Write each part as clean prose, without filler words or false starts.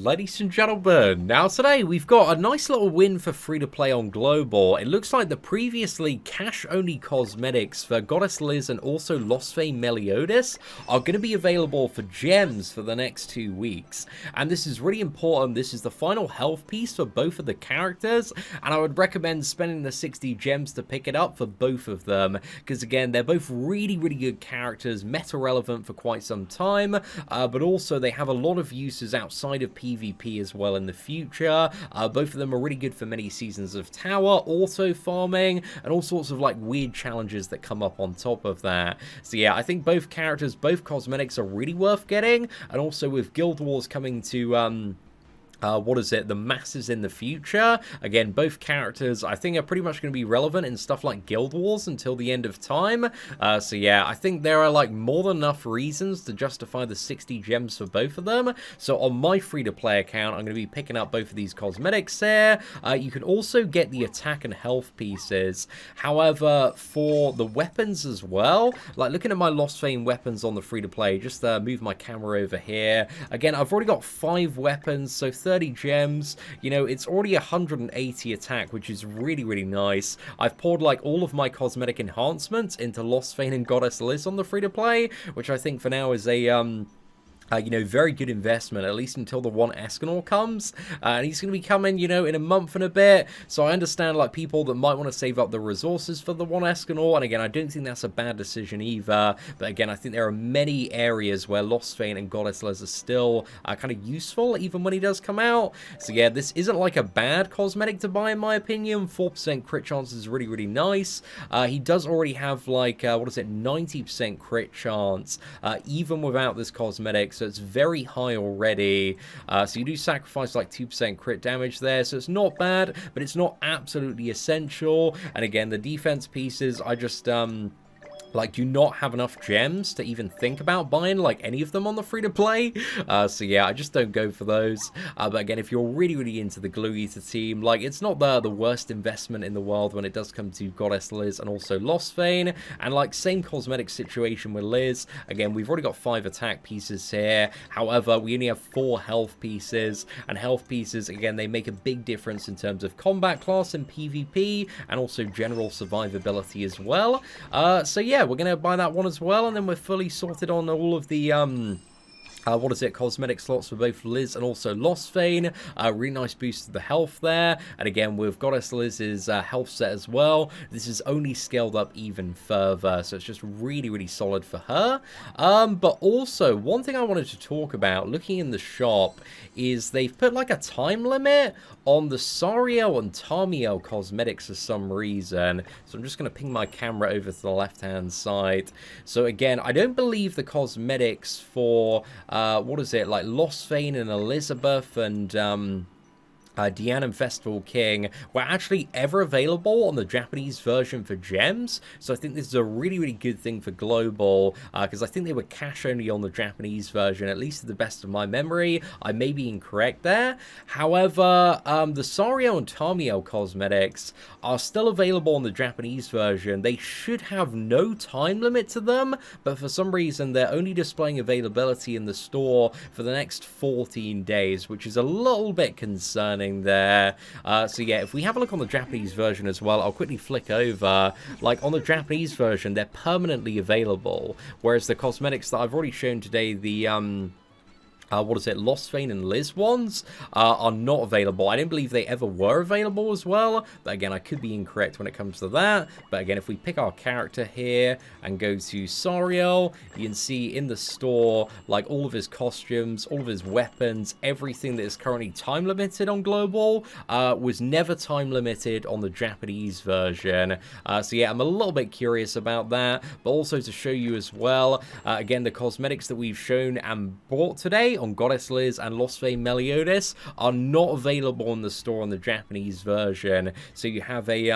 ladies and gentlemen. Now today we've got a nice little win for free-to-play on Global. It looks like the previously cash-only cosmetics for Goddess Liz and also Lostvayne Meliodas are going to be available for gems for the next 2 weeks. And this is really important. This is the final health piece for both of the characters, and I would recommend spending the 60 gems to pick it up for both of them, because again, they're both really good characters, meta-relevant for quite some time, but also they have a lot of uses outside of PvP as well in the future. Both of them are really good for many seasons of tower, auto farming, and all sorts of like weird challenges that come up on top of that. So yeah, I think both characters, both cosmetics are really worth getting, and also with Guild Wars coming to the masses in the future. Again, both characters I think are pretty much going to be relevant in stuff like Guild Wars until the end of time. So yeah, I think there are like more than enough reasons to justify the 60 gems for both of them. So on my free-to-play account, I'm going to be picking up both of these cosmetics there. You can also get the attack and health pieces. However, for the weapons as well, like looking at my Lostvayne weapons on the free-to-play, just move my camera over here. Again, I've already got 5 weapons, so 30 gems, you know, it's already 180 attack, which is really nice. I've poured like all of my cosmetic enhancements into Lostvayne and Goddess Liz on the free-to-play, which I think for now is a you know, very good investment, at least until the one Escanor comes, and he's going to be coming, you know, in a month and a bit, so I understand, like, people that might want to save up the resources for the one Escanor, and again, I don't think that's a bad decision either, but again, I think there are many areas where Lostvayne and Goddess Liz are still kind of useful, even when he does come out, so yeah, this isn't, like, a bad cosmetic to buy, in my opinion. 4% crit chance is really nice. He does already have, like, 90% crit chance, even without this cosmetic, so it's very high already. So you do sacrifice like 2% crit damage there, so it's not bad, but it's not absolutely essential. And again, the defense pieces, I just like, do not have enough gems to even think about buying, like, any of them on the free-to-play. So, yeah, I just don't go for those. But, again, if you're really into the Glue Eater team, like, it's not the worst investment in the world when it does come to Goddess Liz and also Lostvayne. And, like, same cosmetic situation with Liz. Again, we've already got 5 attack pieces here. However, we only have 4 health pieces. And health pieces, again, they make a big difference in terms of combat class and PvP, and also general survivability as well. So, yeah, we're going to buy that one as well, and then we're fully sorted on all of the cosmetic slots for both Liz and also Lostvayne. Really nice boost to the health there. And again, with Goddess Liz's health set as well, this is only scaled up even further. So it's just really solid for her. But also, one thing I wanted to talk about, looking in the shop, is they've put like a time limit on the Sariel and Tamiel cosmetics for some reason. So I'm just going to ping my camera over to the left-hand side. So again, I don't believe the cosmetics for like Lostvayne and Elizabeth and Deanne and Festival King were actually ever available on the Japanese version for gems, so I think this is a really good thing for Global, because I think they were cash only on the Japanese version, at least to the best of my memory. I may be incorrect there. However, the Sariel and Tamiel cosmetics are still available on the Japanese version. They should have no time limit to them, but for some reason they're only displaying availability in the store for the next 14 days, which is a little bit concerning there. So yeah, if we have a look on the Japanese version as well, I'll quickly flick over. Like, on the Japanese version, they're permanently available, whereas the cosmetics that I've already shown today, the Lostvayne and Liz ones are not available. I didn't believe they ever were available as well, but again, I could be incorrect when it comes to that. But again, if we pick our character here and go to Sariel, you can see in the store, like, all of his costumes, all of his weapons, everything that is currently time limited on Global was never time limited on the Japanese version. So yeah, I'm a little bit curious about that, but also to show you as well, again, the cosmetics that we've shown and bought today on Goddess Liz and Lostvayne Meliodas are not available in the store on the Japanese version. So you have a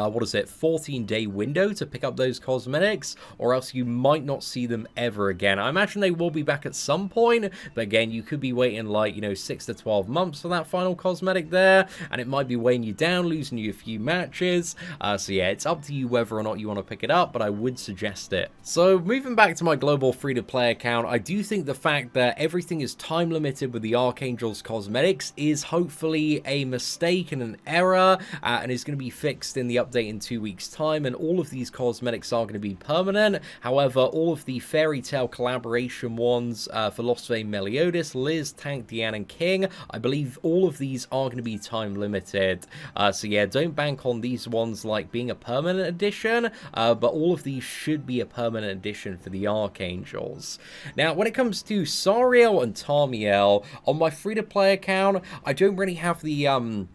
what is it, 14-day window to pick up those cosmetics, or else you might not see them ever again. I imagine they will be back at some point, but again, you could be waiting like, you know, 6 to 12 months for that final cosmetic there, and it might be weighing you down, losing you a few matches. So yeah, it's up to you whether or not you want to pick it up, but I would suggest it. So moving back to my global free-to-play account, I do think the fact that everything is time limited with the Archangel's cosmetics is hopefully a mistake and an error, and is going to be fixed in the update in 2 weeks time, and all of these cosmetics are going to be permanent. However, all of the fairy tale collaboration ones for Lostvayne Meliodas, Liz, Tank, Deanne, and King, I believe all of these are going to be time limited. So yeah, don't bank on these ones like being a permanent edition, but all of these should be a permanent edition for the Archangels. Now, when it comes to Sariel and Tarmiel, on my free-to-play account, I don't really have the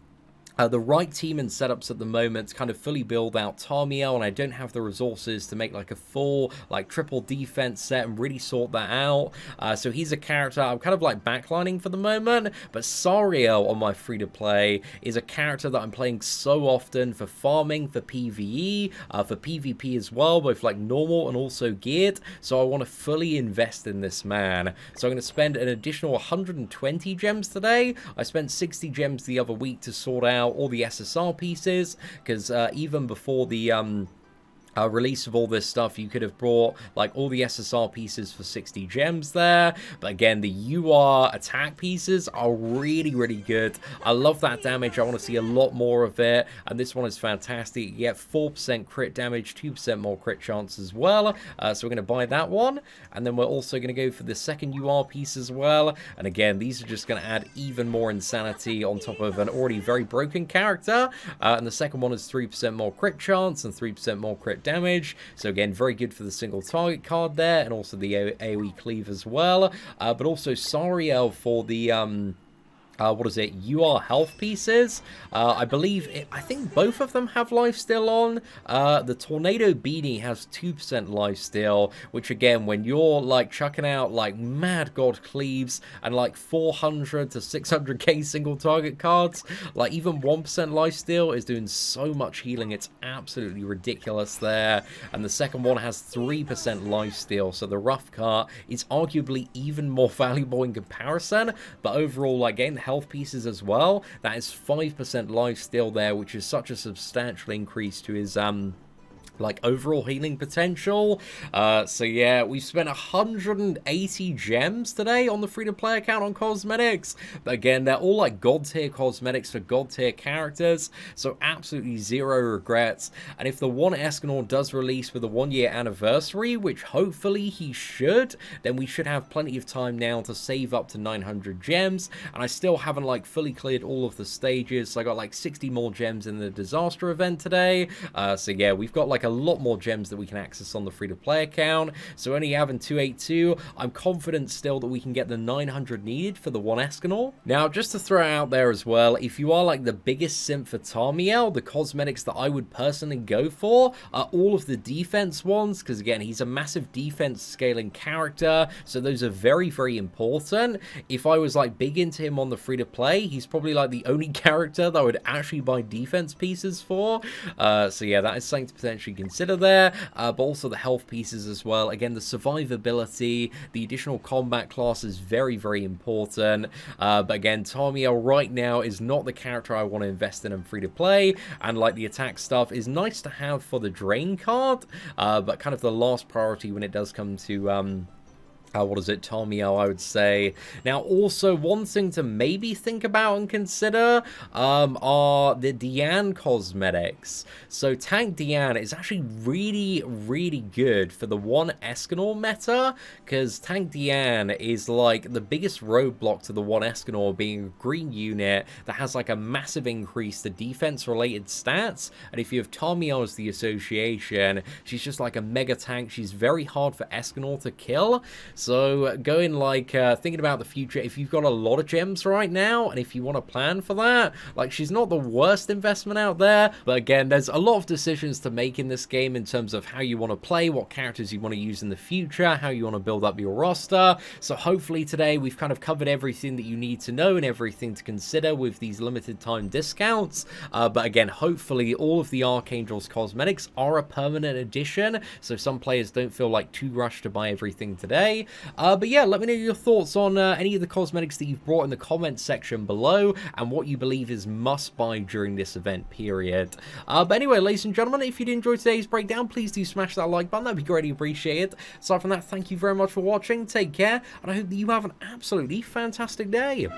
right team and setups at the moment to kind of fully build out Tarmiel, and I don't have the resources to make like a full like triple defense set and really sort that out. So he's a character I'm kind of like backlining for the moment, but Sariel on my free-to-play is a character that I'm playing so often for farming, for PVE, for PvP as well, both like normal and also geared, so I want to fully invest in this man. So I'm going to spend an additional 120 gems today. I spent 60 gems the other week to sort out all the SSR pieces, because even before the release of all this stuff, you could have brought like all the SSR pieces for 60 gems there. But again, the UR attack pieces are really, really good. I love that damage. I want to see a lot more of it, and this one is fantastic. You get 4% crit damage, 2% more crit chance as well. So we're going to buy that one, and then we're also going to go for the second UR piece as well. And again, these are just going to add even more insanity on top of an already very broken character. And the second one is 3% more crit chance and 3% more crit damage. So again, very good for the single target card there, and also the AoE cleave as well. But also Sariel for the what is it, UR health pieces. I think both of them have lifesteal on. The Tornado Beanie has 2% lifesteal, which again, when you're like chucking out like mad god cleaves and like 400 to 600k single target cards, like even 1% lifesteal is doing so much healing. It's absolutely ridiculous there. And the second one has 3% lifesteal, so the rough cart is arguably even more valuable in comparison. But overall, like getting the health pieces as well, that is 5% lifesteal there, which is such a substantial increase to his like overall healing potential. So yeah, we've spent 180 gems today on the free-to-play account on cosmetics, but again, they're all like god tier cosmetics for god tier characters, so absolutely zero regrets. And if the one Escanor does release with a 1-year anniversary, which hopefully he should, then we should have plenty of time now to save up to 900 gems. And I still haven't like fully cleared all of the stages, so I got like 60 more gems in the disaster event today. So yeah, we've got like a lot more gems that we can access on the free-to-play account. So only having 282, I'm confident still that we can get the 900 needed for the one Escanor. Now, just to throw out there as well, if you are like the biggest simp for Tarmiel, the cosmetics that I would personally go for are all of the defense ones, because again, he's a massive defense scaling character, so those are very, very important. If I was like big into him on the free-to-play, he's probably like the only character that I would actually buy defense pieces for. So yeah, that is something to potentially consider there, but also the health pieces as well. Again, the survivability, the additional combat class is very, very important. But again, Tarmiel right now is not the character I want to invest in free to play, and like the attack stuff is nice to have for the drain card, but kind of the last priority when it does come to what is it, Tarmiel, I would say. Now, also, one thing to maybe think about and consider are the Deanne cosmetics. So, Tank Deanne is actually really, really good for the one Escanor meta, because Tank Deanne is, like, the biggest roadblock to the one Escanor being a green unit that has, like, a massive increase to defense-related stats, and if you have Tarmiel as the association, she's just, like, a mega tank. She's very hard for Escanor to kill. So going like, thinking about the future, if you've got a lot of gems right now, and if you want to plan for that, like, she's not the worst investment out there. But again, there's a lot of decisions to make in this game in terms of how you want to play, what characters you want to use in the future, how you want to build up your roster. So hopefully today we've kind of covered everything that you need to know and everything to consider with these limited time discounts. But again, hopefully all of the Archangel's cosmetics are a permanent addition, so some players don't feel like too rushed to buy everything today. But yeah, let me know your thoughts on any of the cosmetics that you've brought in the comments section below, and what you believe is must buy during this event period. But anyway, ladies and gentlemen, if you did enjoy today's breakdown, please do smash that like button. That'd be greatly appreciated. Aside from that, thank you very much for watching. Take care, and I hope that you have an absolutely fantastic day.